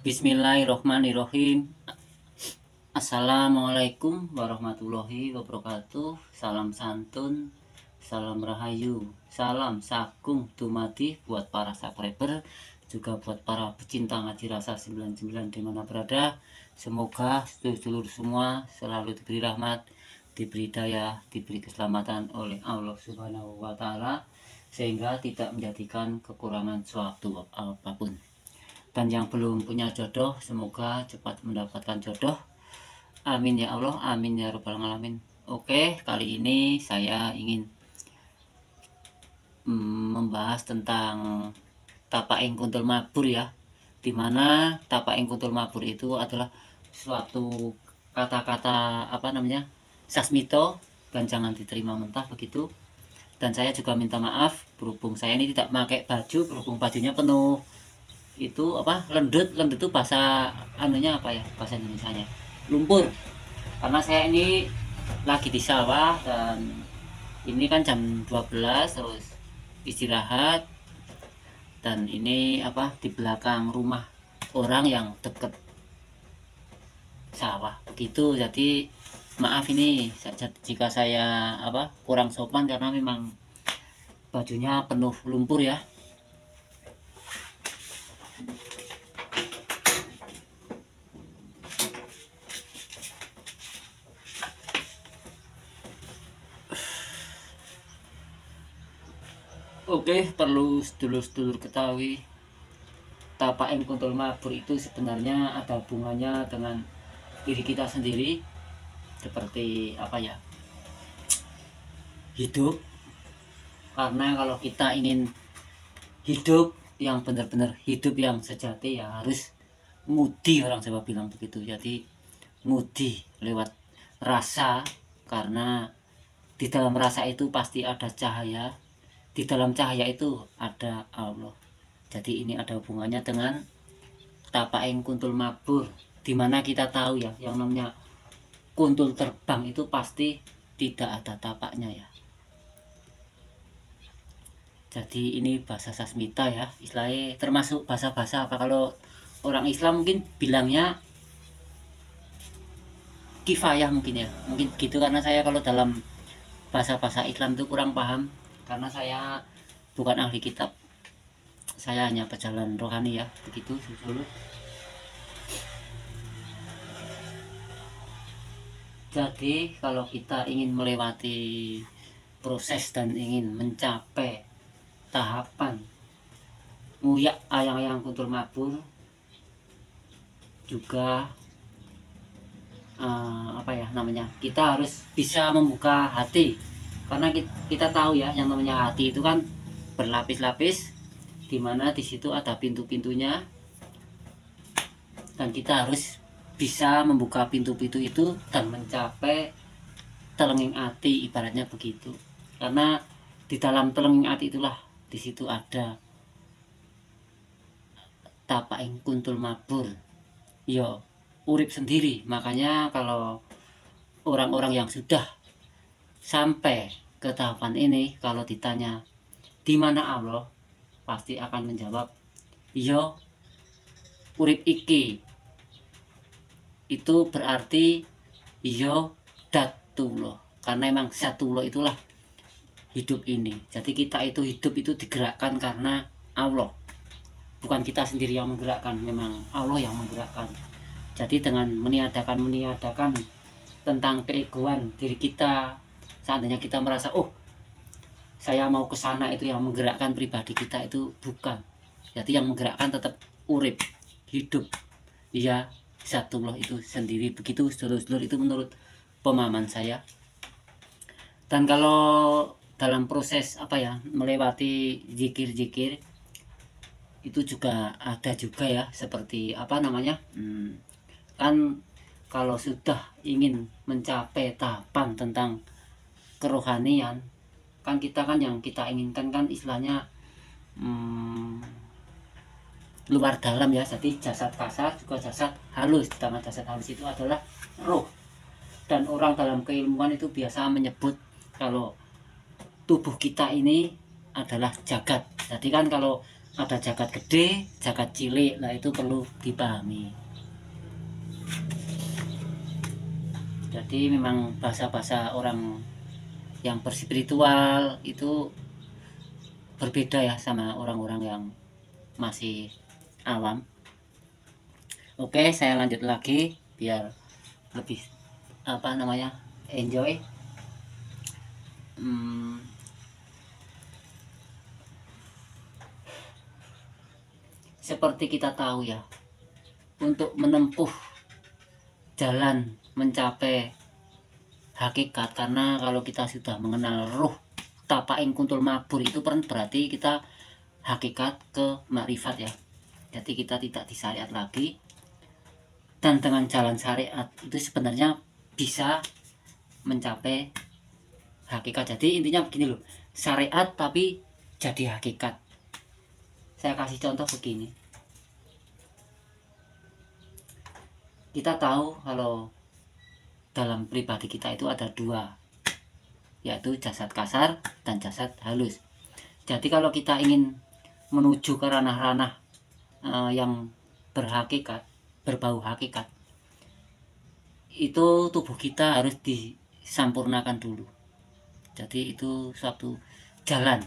Bismillahirrohmanirrohim. Assalamualaikum warahmatullahi wabarakatuh. Salam santun, salam rahayu, salam sagung dumadi buat para subscriber, juga buat para pecinta ngaji rasa 99 dimana berada. Semoga sedulur semua selalu diberi rahmat, diberi daya, diberi keselamatan oleh Allah Subhanahu wa Ta'ala, sehingga tidak menjadikan kekurangan suatu apapun. Dan yang belum punya jodoh, semoga cepat mendapatkan jodoh. Amin ya Allah, amin ya Rabbal Alamin. Oke, kali ini saya ingin membahas tentang tapaing kuntul mabur ya. Dimana tapaing kuntul mabur itu adalah suatu kata-kata sasmito, dan jangan diterima mentah begitu. Dan saya juga minta maaf berhubung saya ini tidak pakai baju, berhubung bajunya penuh itu lendut itu bahasa bahasa Indonesianya lumpur, karena saya ini lagi di sawah dan ini kan jam 12 terus istirahat, dan ini di belakang rumah orang yang deket sawah begitu. Jadi maaf ini jika saya kurang sopan, karena memang bajunya penuh lumpur ya. Oke, perlu sedulur-sedulur ketahui, tapaing kuntul mabur itu sebenarnya ada hubungannya dengan diri kita sendiri, seperti hidup. Karena kalau kita ingin hidup yang benar-benar hidup yang sejati, ya harus ngudi, orang Jawa bilang begitu. Jadi ngudi lewat rasa, karena di dalam rasa itu pasti ada cahaya, di dalam cahaya itu ada Allah. Jadi ini ada hubungannya dengan tapaing kuntul mabur, dimana kita tahu ya, yang namanya kuntul terbang itu pasti tidak ada tapaknya ya. Jadi ini bahasa sasmita ya, istilahnya termasuk bahasa-bahasa kalau orang Islam mungkin bilangnya kifayah mungkin ya, mungkin gitu. Karena saya kalau dalam bahasa-bahasa Islam itu kurang paham, karena saya bukan ahli kitab, saya hanya pejalan rohani ya, begitu dulu. Jadi kalau kita ingin melewati proses dan ingin mencapai tahapan nguyak ayang-ayang kuntul mabur, juga kita harus bisa membuka hati. Karena kita tahu ya, yang namanya hati itu kan berlapis-lapis, dimana di situ ada pintu-pintunya, dan kita harus bisa membuka pintu-pintu itu dan mencapai telenging hati, ibaratnya begitu. Karena di dalam telenging hati itulah, di situ ada tapaing kuntul mabur yo urip sendiri. Makanya kalau orang-orang yang sudah sampai ke tahapan ini, kalau ditanya di mana Allah, pasti akan menjawab yo urip iki. Itu berarti yo datullah, karena emang satullah itulah hidup ini. Jadi kita itu hidup itu digerakkan karena Allah, bukan kita sendiri yang menggerakkan, memang Allah yang menggerakkan. Jadi dengan meniadakan tentang keegoan diri kita, seandainya kita merasa saya mau ke sana, itu yang menggerakkan pribadi kita itu bukan. Jadi yang menggerakkan tetap urip, hidup ya satullah itu sendiri. Begitu sedulur-sedulur, itu menurut pemahaman saya. Dan kalau dalam proses melewati zikir-zikir itu juga ada juga ya, seperti kan kalau sudah ingin mencapai tahapan tentang kerohanian, kan yang kita inginkan kan istilahnya luar dalam ya. Jadi jasad kasar juga jasad halus, sedangkan jasad halus itu adalah roh. Dan orang dalam keilmuan itu biasa menyebut kalau tubuh kita ini adalah jagat. Jadi kan kalau ada jagat gede, jagat cilik. Nah itu perlu dipahami. Jadi memang bahasa-bahasa orang yang berspiritual itu berbeda ya sama orang-orang yang masih awam. Oke, saya lanjut lagi biar lebih enjoy. Seperti kita tahu ya, untuk menempuh jalan mencapai hakikat, karena kalau kita sudah mengenal ruh tapaing kuntul mabur itu berarti kita hakikat ke makrifat ya. Jadi kita tidak disyariat lagi, dan dengan jalan syariat itu sebenarnya bisa mencapai hakikat. Jadi intinya begini loh, syariat tapi jadi hakikat. Saya kasih contoh begini. Kita tahu kalau dalam pribadi kita itu ada dua, yaitu jasad kasar dan jasad halus. Jadi kalau kita ingin menuju ke ranah-ranah yang berhakikat, berbau hakikat, itu tubuh kita harus disampurnakan dulu. Jadi itu suatu jalan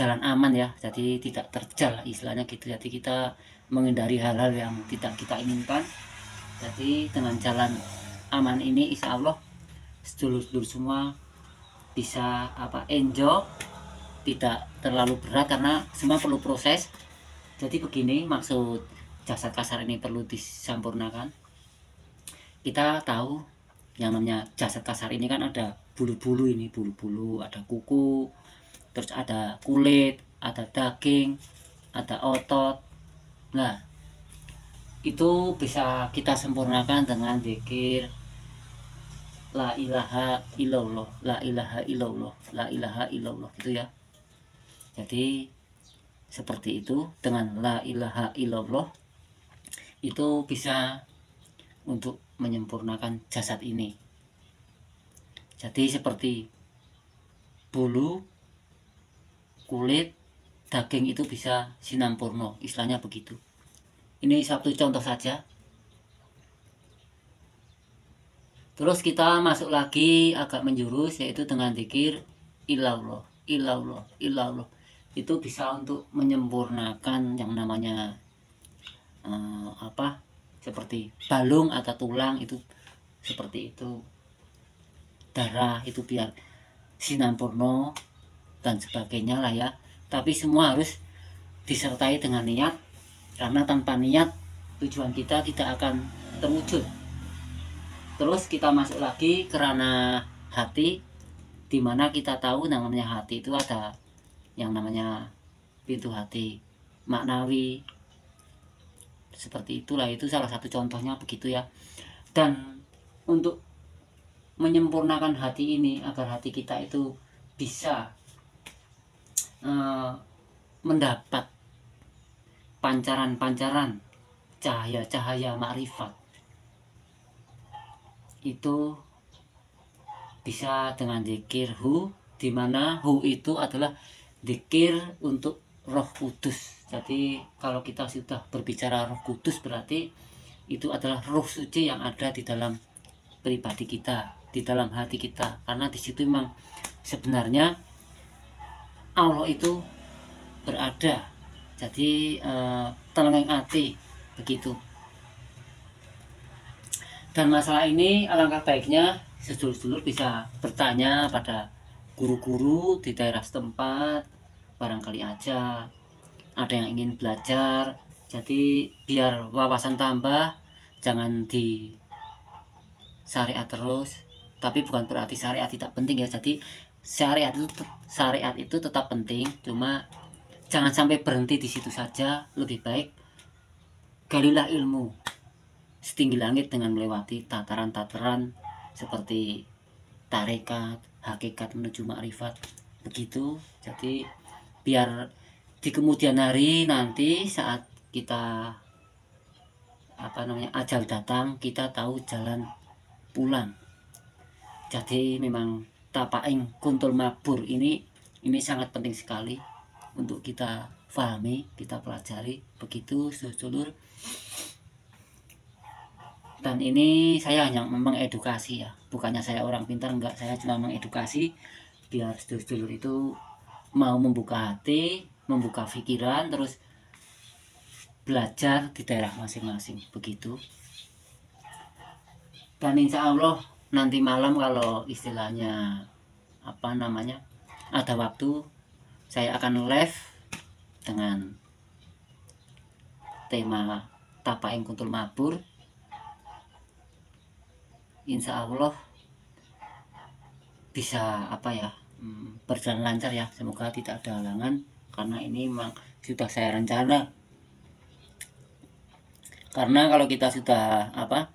aman ya, jadi tidak terjal istilahnya gitu. Jadi kita menghindari hal-hal yang tidak kita inginkan. Jadi dengan jalan aman ini insya Allah sedulur-sedulur semua bisa enjoy, tidak terlalu berat karena semua perlu proses. Jadi begini maksud jasad kasar ini perlu disampurnakan. Kita tahu yang namanya jasad kasar ini kan ada bulu-bulu, ini bulu-bulu, ada kuku, terus ada kulit, ada daging, ada otot. Nah itu bisa kita sempurnakan dengan zikir la ilaha illallah, la ilaha illallah, la ilaha illallah gitu ya. Jadi seperti itu, dengan la ilaha illallah itu bisa untuk menyempurnakan jasad ini. Jadi seperti bulu, kulit, daging itu bisa sinampurno, istilahnya begitu. Ini satu contoh saja. Terus kita masuk lagi agak menjurus, yaitu dengan zikir ilallah, ilallah, ilallah. Itu bisa untuk menyempurnakan yang namanya seperti balung atau tulang, itu seperti itu. Darah itu biar sinampurno dan sebagainya lah ya. Tapi semua harus disertai dengan niat, karena tanpa niat tujuan kita tidak akan terwujud. Terus kita masuk lagi ke ranah hati, dimana kita tahu namanya hati itu ada yang namanya pintu hati maknawi. Seperti itulah, itu salah satu contohnya begitu ya. Dan untuk menyempurnakan hati ini agar hati kita itu bisa mendapat pancaran-pancaran cahaya-cahaya makrifat, itu bisa dengan zikir hu, dimana hu itu adalah zikir untuk Roh Kudus. Jadi kalau kita sudah berbicara Roh Kudus berarti itu adalah roh suci yang ada di dalam pribadi kita, di dalam hati kita. Karena di situ memang sebenarnya Allah itu berada. Jadi telengeng hati begitu. Dan masalah ini alangkah baiknya sedulur-sedulur bisa bertanya pada guru-guru di daerah setempat, barangkali aja ada yang ingin belajar. Jadi biar wawasan tambah, jangan di syariat terus. Tapi bukan berarti syariat tidak penting ya. Jadi syariat itu tetap penting, cuma jangan sampai berhenti di situ saja. Lebih baik galilah ilmu setinggi langit dengan melewati tataran-tataran seperti tarekat, hakikat menuju makrifat begitu. Jadi biar di kemudian hari nanti saat kita ajal datang, kita tahu jalan pulang. Jadi memang tapaing kuntul mabur ini sangat penting sekali untuk kita pahami, kita pelajari, begitu sedulur. Dan ini saya hanya mengedukasi ya, bukannya saya orang pintar, enggak, saya cuma mengedukasi biar sedulur itu mau membuka hati, membuka pikiran, terus belajar di daerah masing-masing, begitu. Dan insya Allah nanti malam kalau istilahnya apa namanya ada waktu, saya akan live dengan tema Tapaing Kuntul Mabur. Insya Allah bisa apa ya, berjalan lancar ya, semoga tidak ada halangan, karena ini memang sudah saya rencana. Karena kalau kita sudah apa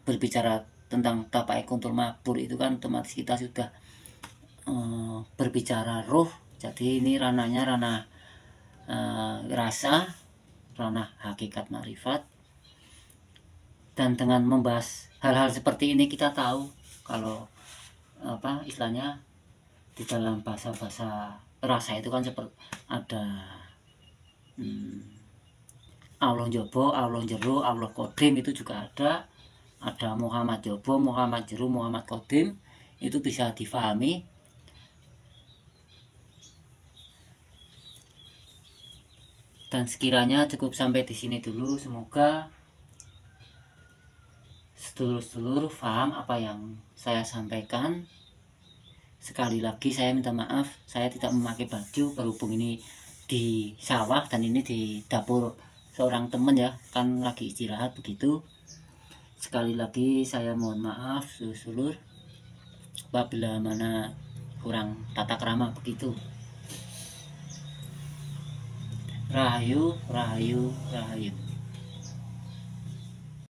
berbicara tentang Tapaing Kuntul Mabur itu kan otomatis kita sudah berbicara roh. Jadi ini ranahnya ranah rasa, ranah hakikat makrifat. Dan dengan membahas hal-hal seperti ini kita tahu kalau apa istilahnya di dalam bahasa-bahasa rasa itu kan seperti ada Allah Jobo, Allah Jero, Allah Kodim, itu juga ada Muhammad Jobo, Muhammad Jero, Muhammad Kodim, itu bisa difahami. Dan sekiranya cukup sampai di sini dulu, semoga sedulur-sedulur paham apa yang saya sampaikan. Sekali lagi saya minta maaf, saya tidak memakai baju berhubung ini di sawah dan ini di dapur seorang teman ya, kan lagi istirahat begitu. Sekali lagi saya mohon maaf sedulur apabila mana kurang tata krama begitu. Rahayu, rahayu, rahayu.